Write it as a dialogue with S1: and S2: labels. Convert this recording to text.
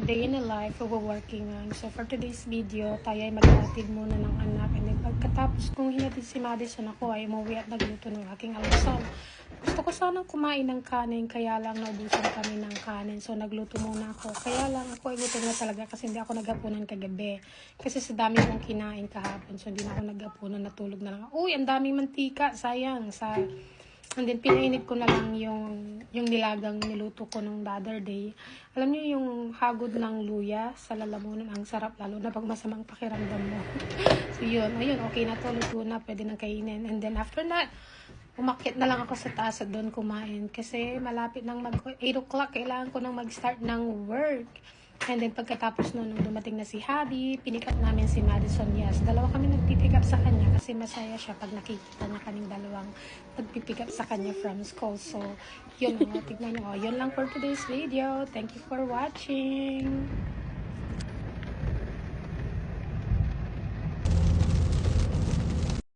S1: day in a life of a working man. So for today's video, tayo ay maghatid muna ng anak. And then pagkatapos kong hinatid si Madison, ako ay umuwi at nagluto ng aking almusal. Gusto ko sanang kumain ng kanin, kaya lang naubusan kami ng kanin. So nagluto muna ako. Kaya lang ako ay gutom na talaga kasi hindi ako naghapunan kagabi. Kasi sa dami kong kinain kahapon. So hindi na ako naghapunan, natulog na lang. Uy, ang daming mantika, sayang. And then, pinainit ko na lang yung nilagang niluto ko nung the other day. Alam niyo yung hagod ng luya sa lalamunan, ang sarap lalo na pag masamang pakiramdam mo. So, yun. Ayun, okay na to. Luto na. Pwede nang kainin. And then, after that, umakyat na lang ako sa taas at doon kumain. Kasi malapit nang 8 o'clock, kailangan ko nang mag-start ng work. And then, pagkatapos nung dumating na si Habi, pinick up namin si Madison. Yes, dalawa kami nagpipick up sa kanya kasi masaya siya pag nakikita niya kaming dalawang nagpipick up sa kanya from school. So, yun, tignan nyo. Yun lang for today's video. Thank you for watching.